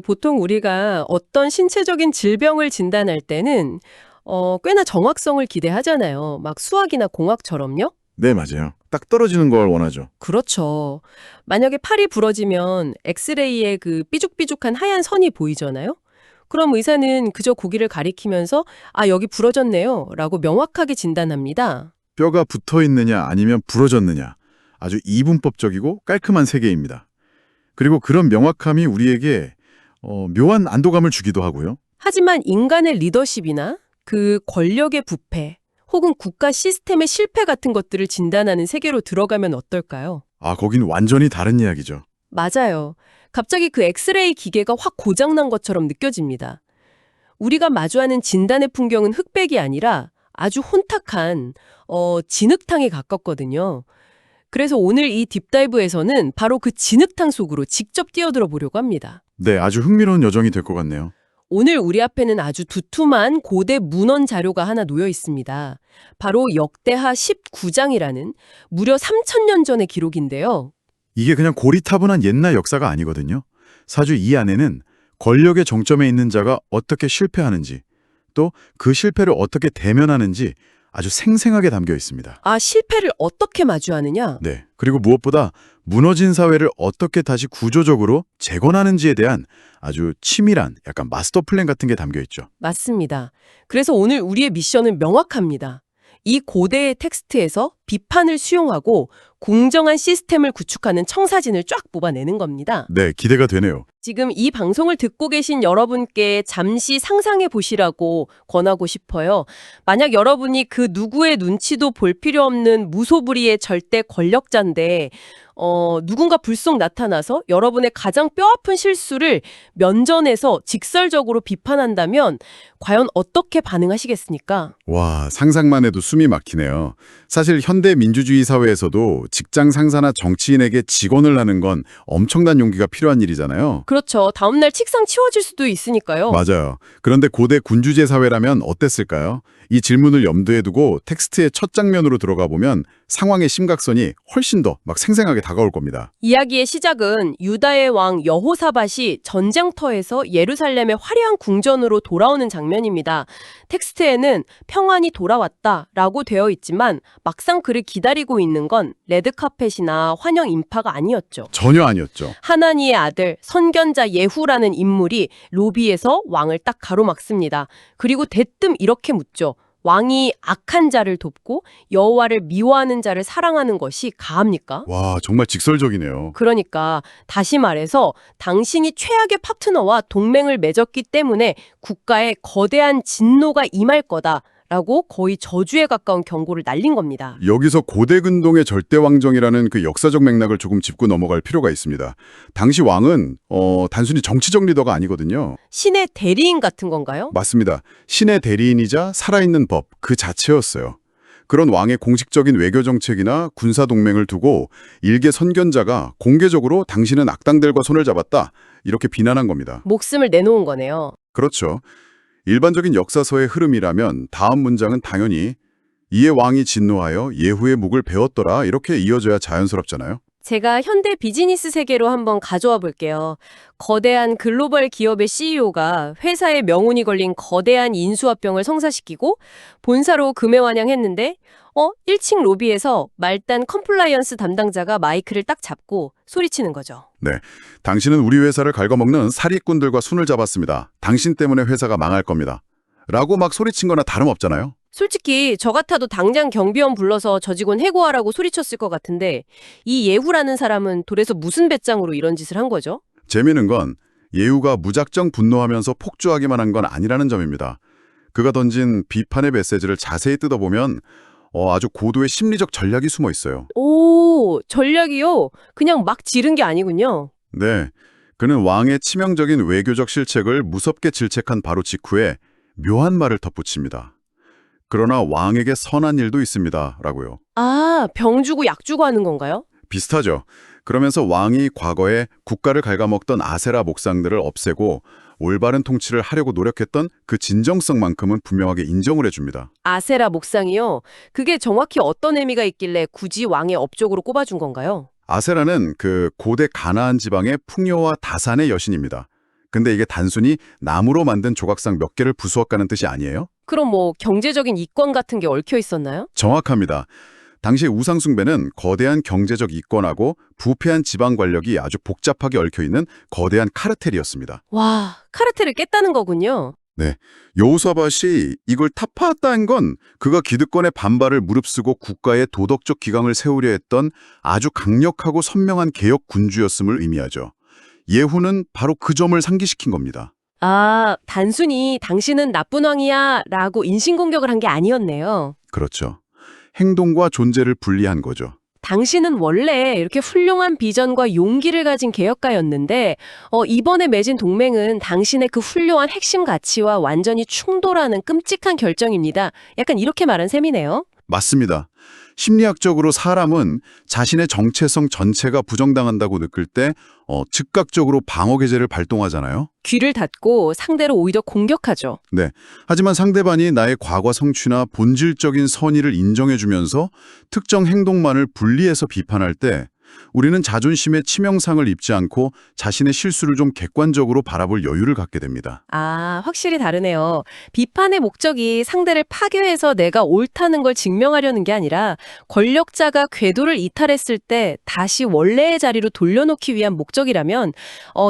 보통 우리가 어떤 신체적인 질병을 진단할 때는 꽤나 정확성을 기대하잖아요. 막 수학이나 공학처럼요? 네, 맞아요. 딱 떨어지는 걸 원하죠. 그렇죠. 만약에 팔이 부러지면 엑스레이에 그 삐죽삐죽한 하얀 선이 보이잖아요? 그럼 의사는 그저 고기를 가리키면서 아, 여기 부러졌네요. 라고 명확하게 진단합니다. 뼈가 붙어 있느냐 아니면 부러졌느냐. 아주 이분법적이고 깔끔한 세계입니다. 그리고 그런 명확함이 우리에게 묘한 안도감을 주기도 하고요. 하지만 인간의 리더십이나 그 권력의 부패 혹은 국가 시스템의 실패 같은 것들을 진단하는 세계로 들어가면 어떨까요? 아, 거긴 완전히 다른 이야기죠. 맞아요. 갑자기 그 엑스레이 기계가 확 고장난 것처럼 느껴집니다. 우리가 마주하는 진단의 풍경은 흑백이 아니라 아주 혼탁한 진흙탕에 가깝거든요. 그래서 오늘 이 딥다이브에서는 바로 그 진흙탕 속으로 직접 뛰어들어 보려고 합니다. 네, 아주 흥미로운 여정이 될 것 같네요. 오늘 우리 앞에는 아주 두툼한 고대 문헌 자료가 하나 놓여 있습니다. 바로 역대하 19장이라는 무려 3000년 전의 기록인데요. 이게 그냥 고리타분한 옛날 역사가 아니거든요. 사주 이 안에는 권력의 정점에 있는 자가 어떻게 실패하는지, 또 그 실패를 어떻게 대면하는지 아주 생생하게 담겨 있습니다. 아, 실패를 어떻게 마주하느냐? 네. 그리고 무엇보다 무너진 사회를 어떻게 다시 구조적으로 재건하는지에 대한 아주 치밀한 약간 마스터 플랜 같은 게 담겨 있죠. 맞습니다. 그래서 오늘 우리의 미션은 명확합니다. 이 고대의 텍스트에서 비판을 수용하고 공정한 시스템을 구축하는 청사진을 쫙 뽑아내는 겁니다. 네, 기대가 되네요. 지금 이 방송을 듣고 계신 여러분께 잠시 상상해 보시라고 권하고 싶어요. 만약 여러분이 그 누구의 눈치도 볼 필요 없는 무소불위의 절대 권력자인데 누군가 불쑥 나타나서 여러분의 가장 뼈아픈 실수를 면전에서 직설적으로 비판한다면 과연 어떻게 반응하시겠습니까? 와, 상상만 해도 숨이 막히네요. 사실 현대 민주주의 사회에서도 직장 상사나 정치인에게 직언을 하는 건 엄청난 용기가 필요한 일이잖아요. 그렇죠. 다음날 책상 치워질 수도 있으니까요. 맞아요. 그런데 고대 군주제 사회라면 어땠을까요? 이 질문을 염두에 두고 텍스트의 첫 장면으로 들어가 보면 상황의 심각성이 훨씬 더 막 생생하게 다가올 겁니다. 이야기의 시작은 유다의 왕 여호사밧이 전쟁터에서 예루살렘의 화려한 궁전으로 돌아오는 장면입니다. 텍스트에는 평안이 돌아왔다라고 되어 있지만 막상 그를 기다리고 있는 건 레드카펫이나 환영 인파가 아니었죠. 전혀 아니었죠. 하나니의 아들 선견자 예후라는 인물이 로비에서 왕을 딱 가로막습니다. 그리고 대뜸 이렇게 묻죠. 왕이 악한 자를 돕고 여호와를 미워하는 자를 사랑하는 것이 가합니까? 와, 정말 직설적이네요. 그러니까 다시 말해서 당신이 최악의 파트너와 동맹을 맺었기 때문에 국가에 거대한 진노가 임할 거다라고 거의 저주에 가까운 경고를 날린 겁니다. 여기서 고대 근동의 절대왕정이라는 그 역사적 맥락을 조금 짚고 넘어갈 필요가 있습니다. 당시 왕은 단순히 정치적 리더가 아니거든요. 신의 대리인 같은 건가요? 맞습니다. 신의 대리인이자 살아있는 법 그 자체였어요. 그런 왕의 공식적인 외교 정책이나 군사 동맹을 두고 일개 선견자가 공개적으로 당신은 악당들과 손을 잡았다 이렇게 비난한 겁니다. 목숨을 내놓은 거네요. 그렇죠. 일반적인 역사서의 흐름이라면 다음 문장은 당연히 이에 왕이 진노하여 예후의 묵을 베었더라 이렇게 이어져야 자연스럽잖아요. 제가 현대 비즈니스 세계로 한번 가져와 볼게요. 거대한 글로벌 기업의 CEO가 회사의 명운이 걸린 거대한 인수합병을 성사시키고 본사로 금회환영했는데 1층 로비에서 말단 컴플라이언스 담당자가 마이크를 딱 잡고 소리치는 거죠. 네, 당신은 우리 회사를 갉아먹는 사기꾼들과 손을 잡았습니다. 당신 때문에 회사가 망할 겁니다. 라고 막 소리친 거나 다름없잖아요. 솔직히 저 같아도 당장 경비원 불러서 저 직원 해고하라고 소리쳤을 것 같은데 이 예후라는 사람은 도대체 무슨 배짱으로 이런 짓을 한 거죠? 재미있는 건 예후가 무작정 분노하면서 폭주하기만 한 건 아니라는 점입니다. 그가 던진 비판의 메시지를 자세히 뜯어보면 아주 고도의 심리적 전략이 숨어 있어요. 오, 전략이요? 그냥 막 지른 게 아니군요. 네, 그는 왕의 치명적인 외교적 실책을 무섭게 질책한 바로 직후에 묘한 말을 덧붙입니다. 그러나 왕에게 선한 일도 있습니다. 라고요. 아, 병 주고 약 주고 하는 건가요? 비슷하죠. 그러면서 왕이 과거에 국가를 갉아먹던 아세라 목상들을 없애고 올바른 통치를 하려고 노력했던 그 진정성만큼은 분명하게 인정을 해줍니다. 아세라 목상이요? 그게 정확히 어떤 의미가 있길래 굳이 왕의 업적으로 꼽아준 건가요? 아세라는 그 고대 가나안 지방의 풍요와 다산의 여신입니다. 근데 이게 단순히 나무로 만든 조각상 몇 개를 부수었다는 뜻이 아니에요? 그럼 뭐 경제적인 이권 같은 게 얽혀 있었나요? 정확합니다. 당시 우상숭배는 거대한 경제적 이권하고 부패한 지방 관력이 아주 복잡하게 얽혀있는 거대한 카르텔이었습니다. 와, 카르텔을 깼다는 거군요. 네, 여호사밧이 이걸 타파했다는 건 그가 기득권의 반발을 무릅쓰고 국가의 도덕적 기강을 세우려 했던 아주 강력하고 선명한 개혁 군주였음을 의미하죠. 예후는 바로 그 점을 상기시킨 겁니다. 아, 단순히 당신은 나쁜 왕이야 라고 인신공격을 한 게 아니었네요. 그렇죠. 행동과 존재를 분리한 거죠. 당신은 원래 이렇게 훌륭한 비전과 용기를 가진 개혁가였는데 이번에 맺은 동맹은 당신의 그 훌륭한 핵심 가치와 완전히 충돌하는 끔찍한 결정입니다. 약간 이렇게 말한 셈이네요. 맞습니다. 심리학적으로 사람은 자신의 정체성 전체가 부정당한다고 느낄 때 즉각적으로 방어 계제를 발동하잖아요. 귀를 닫고 상대를 오히려 공격하죠. 네. 하지만 상대방이 나의 과거 성취나 본질적인 선의를 인정해주면서 특정 행동만을 분리해서 비판할 때 우리는 자존심에 치명상을 입지 않고 자신의 실수를 좀 객관적으로 바라볼 여유를 갖게 됩니다. 아, 확실히 다르네요. 비판의 목적이 상대를 파괴해서 내가 옳다는 걸 증명하려는 게 아니라 권력자가 궤도를 이탈했을 때 다시 원래의 자리로 돌려놓기 위한 목적이라면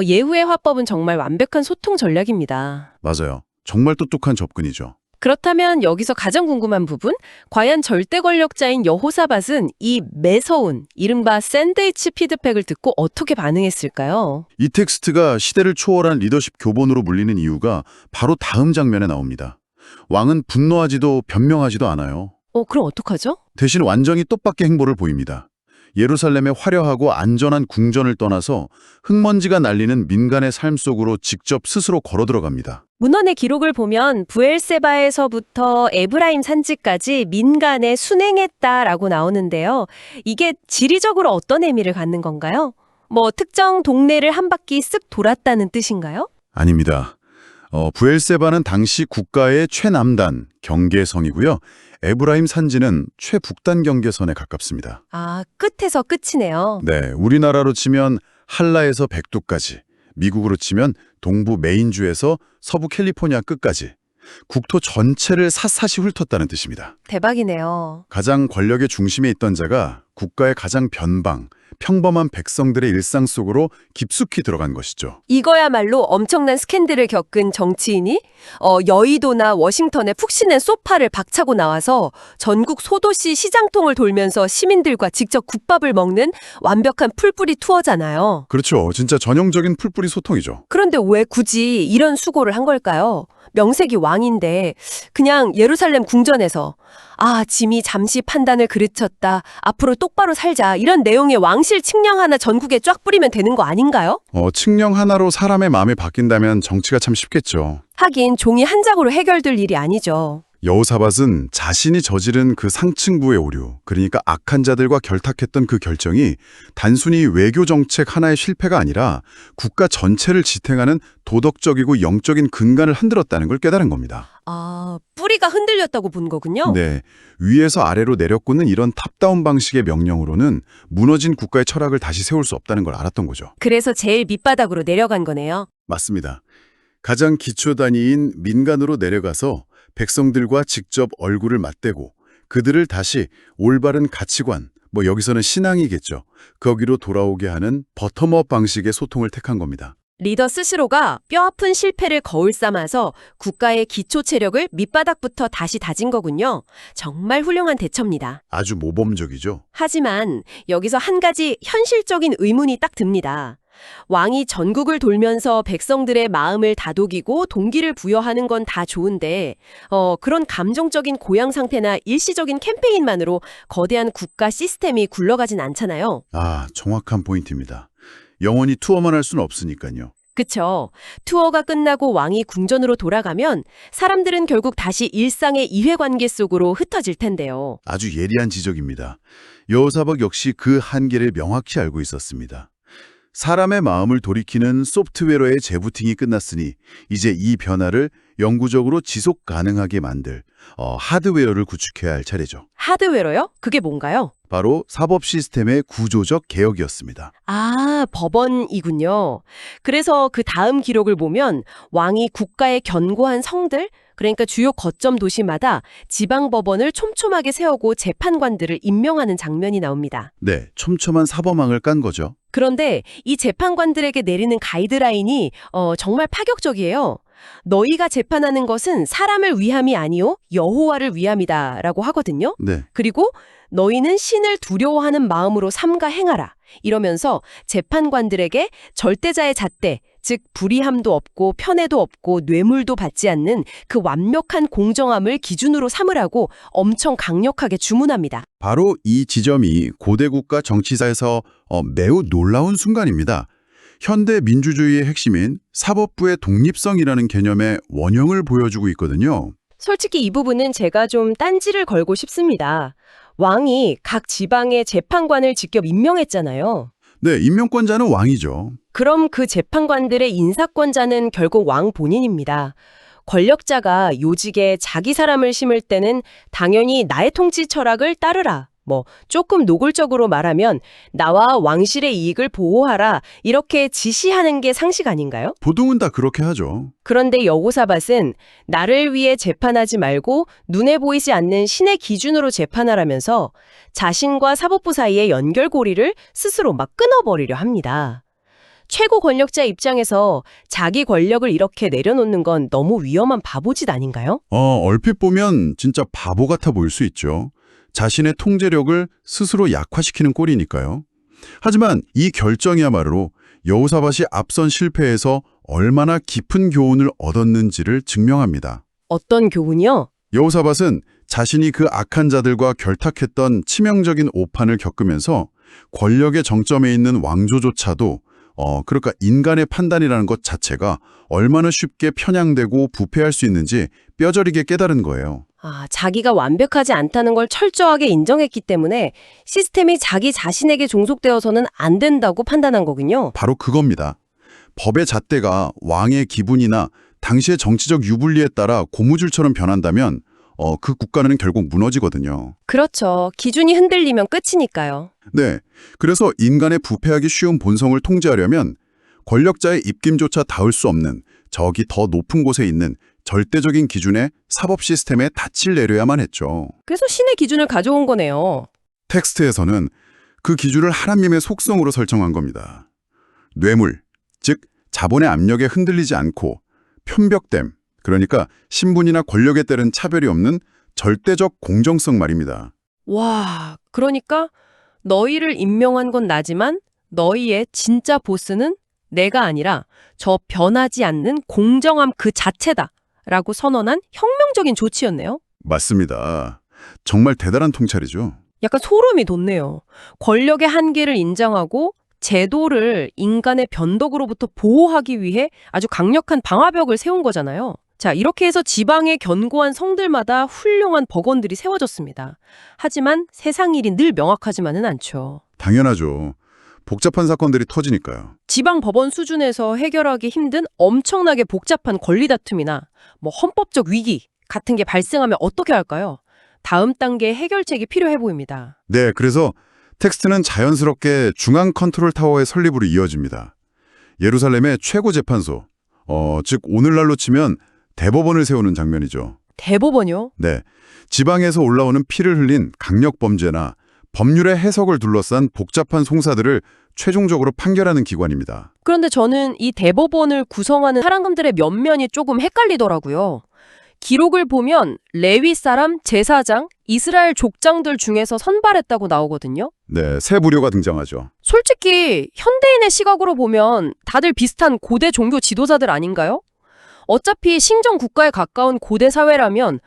예후의 화법은 정말 완벽한 소통 전략입니다. 맞아요. 정말 똑똑한 접근이죠. 그렇다면 여기서 가장 궁금한 부분, 과연 절대 권력자인 여호사밧은 이 매서운 이른바 샌드위치 피드백을 듣고 어떻게 반응했을까요? 이 텍스트가 시대를 초월한 리더십 교본으로 물리는 이유가 바로 다음 장면에 나옵니다. 왕은 분노하지도 변명하지도 않아요. 그럼 어떡하죠? 대신 완전히 뜻밖의 행보를 보입니다. 예루살렘의 화려하고 안전한 궁전을 떠나서 흙먼지가 날리는 민간의 삶 속으로 직접 스스로 걸어 들어갑니다. 문헌의 기록을 보면 부엘세바에서부터 에브라임 산지까지 민간에 순행했다라고 나오는데요. 이게 지리적으로 어떤 의미를 갖는 건가요? 뭐 특정 동네를 한 바퀴 쓱 돌았다는 뜻인가요? 아닙니다. 부엘세바는 당시 국가의 최남단 경계선이고요. 에브라임 산지는 최북단 경계선에 가깝습니다. 아, 끝에서 끝이네요. 네, 우리나라로 치면 한라에서 백두까지, 미국으로 치면 동부 메인주에서 서부 캘리포니아 끝까지 국토 전체를 샅샅이 훑었다는 뜻입니다. 대박이네요. 가장 권력의 중심에 있던 자가 국가의 가장 평범한 백성들의 일상 속으로 깊숙이 들어간 것이죠. 이거야말로 엄청난 스캔들을 겪은 정치인이 여의도나 워싱턴에 푹신한 소파를 박차고 나와서 전국 소도시 시장통을 돌면서 시민들과 직접 국밥을 먹는 완벽한 풀뿌리 투어잖아요. 그렇죠. 진짜 전형적인 풀뿌리 소통이죠. 그런데 왜 굳이 이런 수고를 한 걸까요? 명색이 왕인데 그냥 예루살렘 궁전에서 짐이 잠시 판단을 그르쳤다. 앞으로 똑바로 살자. 이런 내용의 왕실 칙령 하나 전국에 쫙 뿌리면 되는 거 아닌가요? 칙령 하나로 사람의 마음이 바뀐다면 정치가 참 쉽겠죠. 하긴 종이 한 장으로 해결될 일이 아니죠. 여호사밧은 자신이 저지른 그 상층부의 오류, 그러니까 악한 자들과 결탁했던 그 결정이 단순히 외교 정책 하나의 실패가 아니라 국가 전체를 지탱하는 도덕적이고 영적인 근간을 흔들었다는 걸 깨달은 겁니다. 아, 뿌리가 흔들렸다고 본 거군요. 네, 위에서 아래로 내려꽂는 이런 탑다운 방식의 명령으로는 무너진 국가의 철학을 다시 세울 수 없다는 걸 알았던 거죠. 그래서 제일 밑바닥으로 내려간 거네요. 맞습니다. 가장 기초 단위인 민간으로 내려가서 백성들과 직접 얼굴을 맞대고 그들을 다시 올바른 가치관, 여기서는 신앙이겠죠. 거기로 돌아오게 하는 버텀업 방식의 소통을 택한 겁니다. 리더 스스로가 뼈아픈 실패를 거울 삼아서 국가의 기초 체력을 밑바닥부터 다시 다진 거군요. 정말 훌륭한 대처입니다. 아주 모범적이죠. 하지만 여기서 한 가지 현실적인 의문이 딱 듭니다. 왕이 전국을 돌면서 백성들의 마음을 다독이고 동기를 부여하는 건 다 좋은데 그런 감정적인 고양 상태나 일시적인 캠페인만으로 거대한 국가 시스템이 굴러가진 않잖아요. 정확한 포인트입니다. 영원히 투어만 할 수는 없으니까요. 그쵸. 투어가 끝나고 왕이 궁전으로 돌아가면 사람들은 결국 다시 일상의 이해관계 속으로 흩어질 텐데요. 아주 예리한 지적입니다. 여호사밧 역시 그 한계를 명확히 알고 있었습니다. 사람의 마음을 돌이키는 소프트웨어의 재부팅이 끝났으니 이제 이 변화를 영구적으로 지속 가능하게 만들 하드웨어를 구축해야 할 차례죠. 하드웨어요? 그게 뭔가요? 바로 사법 시스템의 구조적 개혁이었습니다. 아, 법원이군요. 그래서 그 다음 기록을 보면 왕이 국가의 견고한 성들, 그러니까 주요 거점 도시마다 지방법원을 촘촘하게 세우고 재판관들을 임명하는 장면이 나옵니다. 네, 촘촘한 사법망을 깐 거죠. 그런데 이 재판관들에게 내리는 가이드라인이 정말 파격적이에요. 너희가 재판하는 것은 사람을 위함이 아니요 여호와를 위함이다라고 하거든요. 네, 그리고 너희는 신을 두려워하는 마음으로 삼가 행하라. 이러면서 재판관들에게 절대자의 잣대, 즉 불의함도 없고 편애도 없고 뇌물도 받지 않는 그 완벽한 공정함을 기준으로 삼으라고 엄청 강력하게 주문합니다. 바로 이 지점이 고대 국가 정치사에서 매우 놀라운 순간입니다. 현대 민주주의의 핵심인 사법부의 독립성이라는 개념의 원형을 보여주고 있거든요. 솔직히 이 부분은 제가 좀 딴지를 걸고 싶습니다. 왕이 각 지방의 재판관을 직접 임명했잖아요. 네, 임명권자는 왕이죠. 그럼 그 재판관들의 인사권자는 결국 왕 본인입니다. 권력자가 요직에 자기 사람을 심을 때는 당연히 나의 통치 철학을 따르라. 조금 노골적으로 말하면 나와 왕실의 이익을 보호하라. 이렇게 지시하는 게 상식 아닌가요? 보통은 다 그렇게 하죠. 그런데 여호사밧은 나를 위해 재판하지 말고 눈에 보이지 않는 신의 기준으로 재판하라면서 자신과 사법부 사이의 연결고리를 스스로 막 끊어버리려 합니다. 최고 권력자 입장에서 자기 권력을 이렇게 내려놓는 건 너무 위험한 바보짓 아닌가요? 얼핏 보면 진짜 바보 같아 보일 수 있죠. 자신의 통제력을 스스로 약화시키는 꼴이니까요. 하지만 이 결정이야말로 여호사밧이 앞선 실패에서 얼마나 깊은 교훈을 얻었는지를 증명합니다. 어떤 교훈이요? 여호사밧은 자신이 그 악한 자들과 결탁했던 치명적인 오판을 겪으면서 권력의 정점에 있는 왕조조차도 그러니까 인간의 판단이라는 것 자체가 얼마나 쉽게 편향되고 부패할 수 있는지 뼈저리게 깨달은 거예요. 자기가 완벽하지 않다는 걸 철저하게 인정했기 때문에 시스템이 자기 자신에게 종속되어서는 안 된다고 판단한 거군요. 바로 그겁니다. 법의 잣대가 왕의 기분이나 당시의 정치적 유불리에 따라 고무줄처럼 변한다면 그 국가는 결국 무너지거든요. 그렇죠. 기준이 흔들리면 끝이니까요. 네, 그래서 인간의 부패하기 쉬운 본성을 통제하려면 권력자의 입김조차 닿을 수 없는 저기 더 높은 곳에 있는 절대적인 기준의 사법 시스템에 닻을 내려야만 했죠. 그래서 신의 기준을 가져온 거네요. 텍스트에서는 그 기준을 하나님의 속성으로 설정한 겁니다. 뇌물, 즉 자본의 압력에 흔들리지 않고 편벽됨, 그러니까 신분이나 권력에 따른 차별이 없는 절대적 공정성 말입니다. 와, 그러니까 너희를 임명한 건 나지만 너희의 진짜 보스는 내가 아니라 저 변하지 않는 공정함 그 자체다. 라고 선언한 혁명적인 조치였네요. 맞습니다. 정말 대단한 통찰이죠. 약간 소름이 돋네요. 권력의 한계를 인정하고 제도를 인간의 변덕으로부터 보호하기 위해 아주 강력한 방화벽을 세운 거잖아요. 자, 이렇게 해서 지방의 견고한 성들마다 훌륭한 법원들이 세워졌습니다. 하지만 세상 일이 늘 명확하지만은 않죠. 당연하죠. 복잡한 사건들이 터지니까요. 지방 법원 수준에서 해결하기 힘든 엄청나게 복잡한 권리 다툼이나 헌법적 위기 같은 게 발생하면 어떻게 할까요? 다음 단계의 해결책이 필요해 보입니다. 네, 그래서 텍스트는 자연스럽게 중앙 컨트롤 타워의 설립으로 이어집니다. 예루살렘의 최고 재판소, 즉 오늘날로 치면 대법원을 세우는 장면이죠. 대법원이요? 네, 지방에서 올라오는 피를 흘린 강력 범죄나 법률의 해석을 둘러싼 복잡한 송사들을 최종적으로 판결하는 기관입니다. 그런데 저는 이 대법원을 구성하는 사람들의 면면이 조금 헷갈리더라고요. 기록을 보면 레위 사람, 제사장, 이스라엘 족장들 중에서 선발했다고 나오거든요. 네, 새 부류가 등장하죠. 솔직히 현대인의 시각으로 보면 다들 비슷한 고대 종교 지도자들 아닌가요? 어차피 신정 국가에 가까운 고대 사회라면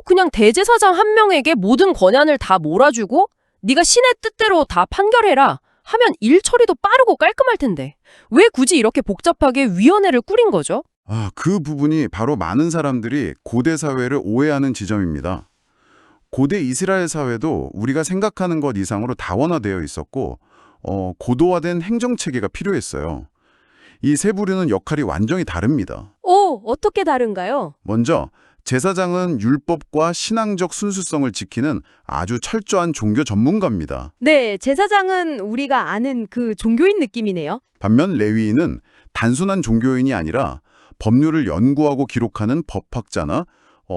그냥 대제사장 한 명에게 모든 권한을 다 몰아주고 네가 신의 뜻대로 다 판결해라 하면 일 처리도 빠르고 깔끔할 텐데 왜 굳이 이렇게 복잡하게 위원회를 꾸린 거죠? 그 부분이 바로 많은 사람들이 고대 사회를 오해하는 지점입니다. 고대 이스라엘 사회도 우리가 생각하는 것 이상으로 다원화되어 있었고 고도화된 행정체계가 필요했어요. 이 세 부류는 역할이 완전히 다릅니다. 어떻게 다른가요? 먼저 제사장은 율법과 신앙적 순수성을 지키는 아주 철저한 종교 전문가입니다. 네, 제사장은 우리가 아는 그 종교인 느낌이네요. 반면 레위인은 단순한 종교인이 아니라 법률을 연구하고 기록하는 법학자나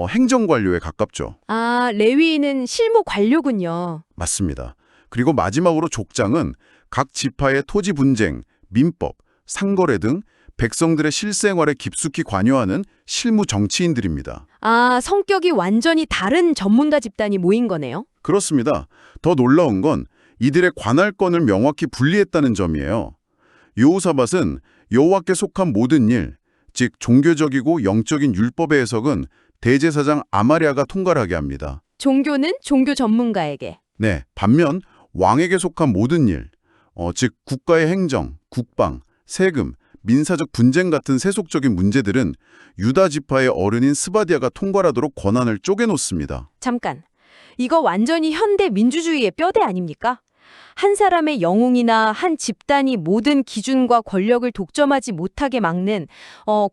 행정관료에 가깝죠. 아, 레위인은 실무 관료군요. 맞습니다. 그리고 마지막으로 족장은 각 지파의 토지 분쟁, 민법, 상거래 등 백성들의 실생활에 깊숙이 관여하는 실무 정치인들입니다. 아, 성격이 완전히 다른 전문가 집단이 모인 거네요. 그렇습니다. 더 놀라운 건 이들의 관할권을 명확히 분리했다는 점이에요. 여호사밧은 여호와께 속한 모든 일, 즉 종교적이고 영적인 율법의 해석은 대제사장 아마랴가 통괄하게 합니다. 종교는 종교 전문가에게. 네, 반면 왕에게 속한 모든 일, 즉 국가의 행정, 국방, 세금, 민사적 분쟁 같은 세속적인 문제들은 유다 지파의 어른인 스바디아가 통괄하도록 권한을 쪼개놓습니다. 잠깐. 이거 완전히 현대 민주주의의 뼈대 아닙니까? 한 사람의 영웅이나 한 집단이 모든 기준과 권력을 독점하지 못하게 막는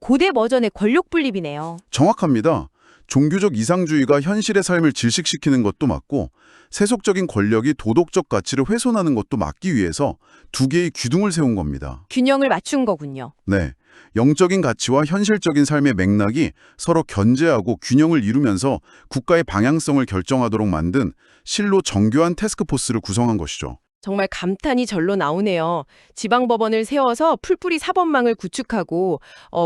고대 버전의 권력 분립이네요. 정확합니다. 종교적 이상주의가 현실의 삶을 질식시키는 것도 맞고 세속적인 권력이 도덕적 가치를 훼손하는 것도 막기 위해서 두 개의 기둥을 세운 겁니다. 균형을 맞춘 거군요. 네, 영적인 가치와 현실적인 삶의 맥락이 서로 견제하고 균형을 이루면서 국가의 방향성을 결정하도록 만든 실로 정교한 태스크포스를 구성한 것이죠. 정말 감탄이 절로 나오네요. 지방법원을 세워서 풀뿌리 사법망을 구축하고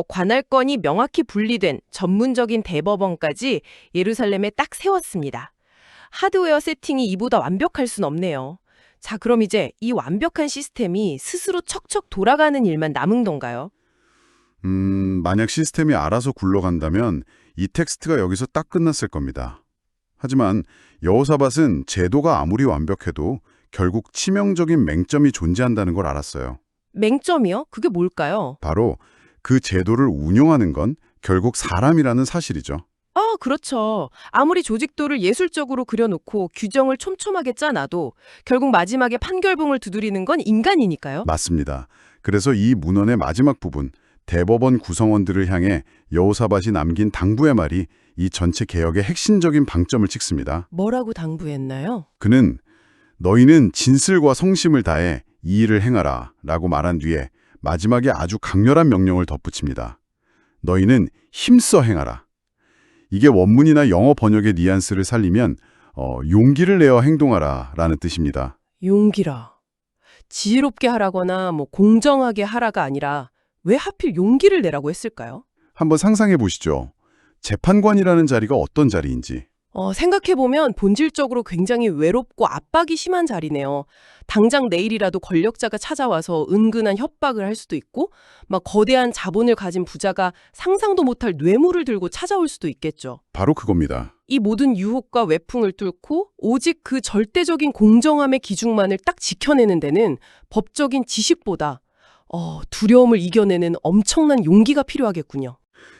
관할권이 명확히 분리된 전문적인 대법원까지 예루살렘에 딱 세웠습니다. 하드웨어 세팅이 이보다 완벽할 순 없네요. 자, 그럼 이제 이 완벽한 시스템이 스스로 척척 돌아가는 일만 남은 건가요? 만약 시스템이 알아서 굴러간다면 이 텍스트가 여기서 딱 끝났을 겁니다. 하지만 여호사밧은 제도가 아무리 완벽해도 결국 치명적인 맹점이 존재한다는 걸 알았어요. 맹점이요? 그게 뭘까요? 바로 그 제도를 운영하는 건 결국 사람이라는 사실이죠. 아, 그렇죠. 아무리 조직도를 예술적으로 그려놓고 규정을 촘촘하게 짜놔도 결국 마지막에 판결봉을 두드리는 건 인간이니까요. 맞습니다. 그래서 이 문헌의 마지막 부분, 대법원 구성원들을 향해 여호사밧이 남긴 당부의 말이 이 전체 개혁의 핵심적인 방점을 찍습니다. 뭐라고 당부했나요? 그는 너희는 진실과 성심을 다해 이 일을 행하라 라고 말한 뒤에 마지막에 아주 강렬한 명령을 덧붙입니다. 너희는 힘써 행하라. 이게 원문이나 영어 번역의 뉘앙스를 살리면 용기를 내어 행동하라 라는 뜻입니다. 용기라. 지혜롭게 하라거나 공정하게 하라가 아니라 왜 하필 용기를 내라고 했을까요? 한번 상상해 보시죠. 재판관이라는 자리가 어떤 자리인지. 생각해보면 본질적으로 굉장히 외롭고 압박이 심한 자리네요. 당장 내일이라도 권력자가 찾아와서 은근한 협박을 할 수도 있고 막 거대한 자본을 가진 부자가 상상도 못할 뇌물을 들고 찾아올 수도 있겠죠. 바로 그겁니다. 이 모든 유혹과 외풍을 뚫고 오직 그 절대적인 공정함의 기준만을 딱 지켜내는 데는 법적인 지식보다 두려움을 이겨내는 엄청난 용기가 필요하겠군요.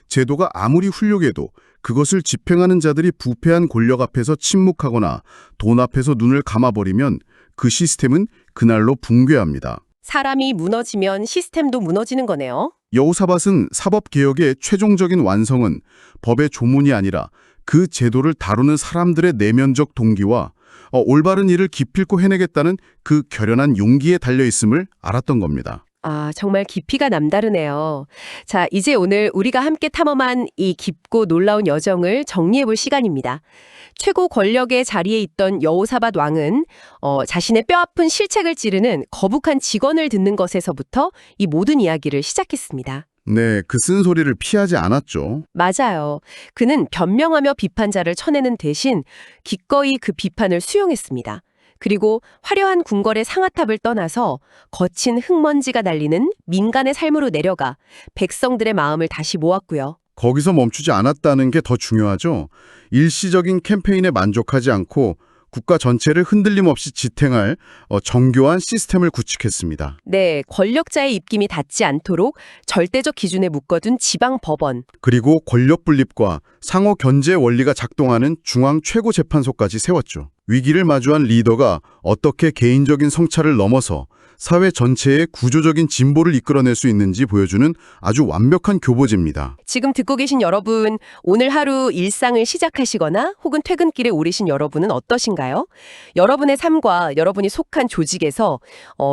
제도가 아무리 훌륭해도 그것을 집행하는 자들이 부패한 권력 앞에서 침묵하거나 돈 앞에서 눈을 감아버리면 그 시스템은 그날로 붕괴합니다. 사람이 무너지면 시스템도 무너지는 거네요. 여호사밧은 사법개혁의 최종적인 완성은 법의 조문이 아니라 그 제도를 다루는 사람들의 내면적 동기와 올바른 일을 기필코 해내겠다는 그 결연한 용기에 달려있음을 알았던 겁니다. 아, 정말 깊이가 남다르네요. 자, 이제 오늘 우리가 함께 탐험한 이 깊고 놀라운 여정을 정리해볼 시간입니다. 최고 권력의 자리에 있던 여호사밧 왕은 자신의 뼈아픈 실책을 찌르는 거북한 직언을 듣는 것에서부터 이 모든 이야기를 시작했습니다. 네, 그 쓴소리를 피하지 않았죠. 맞아요. 그는 변명하며 비판자를 쳐내는 대신 기꺼이 그 비판을 수용했습니다. 그리고 화려한 궁궐의 상아탑을 떠나서 거친 흙먼지가 날리는 민간의 삶으로 내려가 백성들의 마음을 다시 모았고요. 거기서 멈추지 않았다는 게 더 중요하죠. 일시적인 캠페인에 만족하지 않고 국가 전체를 흔들림 없이 지탱할 정교한 시스템을 구축했습니다. 네, 권력자의 입김이 닿지 않도록 절대적 기준에 묶어둔 지방 법원. 그리고 권력 분립과 상호 견제 원리가 작동하는 중앙 최고재판소까지 세웠죠. 위기를 마주한 리더가 어떻게 개인적인 성찰을 넘어서 사회 전체의 구조적인 진보를 이끌어낼 수 있는지 보여주는 아주 완벽한 교보지입니다. 지금 듣고 계신 여러분, 오늘 하루 일상을 시작하시거나 혹은 퇴근길에 오르신 여러분은 어떠신가요? 여러분의 삶과 여러분이 속한 조직에서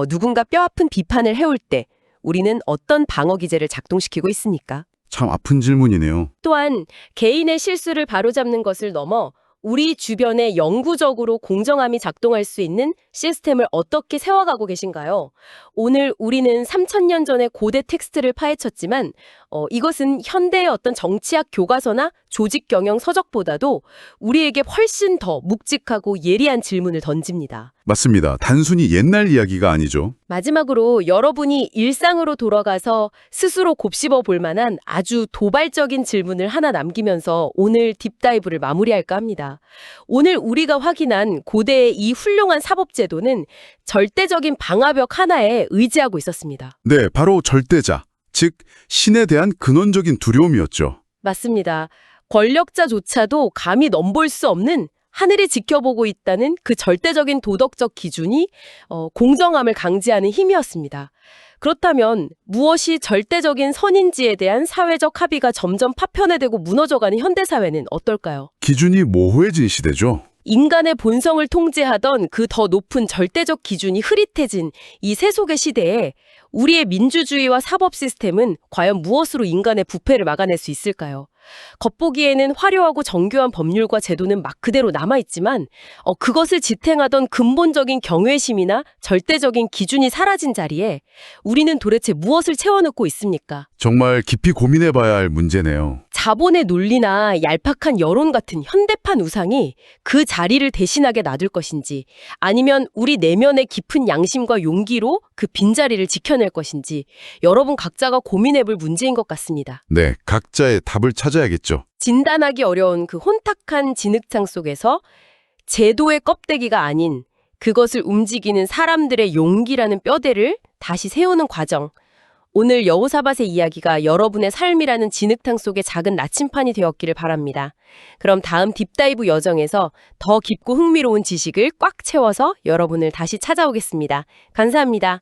누군가 뼈아픈 비판을 해올 때 우리는 어떤 방어 기제를 작동시키고 있습니까? 참 아픈 질문이네요. 또한 개인의 실수를 바로잡는 것을 넘어 우리 주변에 영구적으로 공정함이 작동할 수 있는 시스템을 어떻게 세워가고 계신가요? 오늘 우리는 3000년 전의 고대 텍스트를 파헤쳤지만 이것은 현대의 어떤 정치학 교과서나 조직 경영 서적보다도 우리에게 훨씬 더 묵직하고 예리한 질문을 던집니다. 맞습니다. 단순히 옛날 이야기가 아니죠. 마지막으로 여러분이 일상으로 돌아가서 스스로 곱씹어 볼 만한 아주 도발적인 질문을 하나 남기면서 오늘 딥다이브를 마무리할까 합니다. 오늘 우리가 확인한 고대의 이 훌륭한 사법제도는 절대적인 방화벽 하나에 의지하고 있었습니다. 네, 바로 절대자, 즉 신에 대한 근원적인 두려움이었죠. 맞습니다. 권력자조차도 감히 넘볼 수 없는 하늘이 지켜보고 있다는 그 절대적인 도덕적 기준이 공정함을 강제하는 힘이었습니다. 그렇다면 무엇이 절대적인 선인지에 대한 사회적 합의가 점점 파편화되고 무너져가는 현대사회는 어떨까요? 기준이 모호해진 시대죠. 인간의 본성을 통제하던 그 더 높은 절대적 기준이 흐릿해진 이 세속의 시대에 우리의 민주주의와 사법 시스템은 과연 무엇으로 인간의 부패를 막아낼 수 있을까요? 겉보기에는 화려하고 정교한 법률과 제도는 막 그대로 남아있지만 그것을 지탱하던 근본적인 경외심이나 절대적인 기준이 사라진 자리에 우리는 도대체 무엇을 채워넣고 있습니까? 정말 깊이 고민해봐야 할 문제네요. 자본의 논리나 얄팍한 여론 같은 현대판 우상이 그 자리를 대신하게 놔둘 것인지 아니면 우리 내면의 깊은 양심과 용기로 그 빈자리를 지켜낼 것인지 여러분 각자가 고민해볼 문제인 것 같습니다. 네, 각자의 답을 찾아야겠죠. 진단하기 어려운 그 혼탁한 진흙창 속에서 제도의 껍데기가 아닌 그것을 움직이는 사람들의 용기라는 뼈대를 다시 세우는 과정. 오늘 여호사밧의 이야기가 여러분의 삶이라는 진흙탕 속의 작은 나침판이 되었기를 바랍니다. 그럼 다음 딥다이브 여정에서 더 깊고 흥미로운 지식을 꽉 채워서 여러분을 다시 찾아오겠습니다. 감사합니다.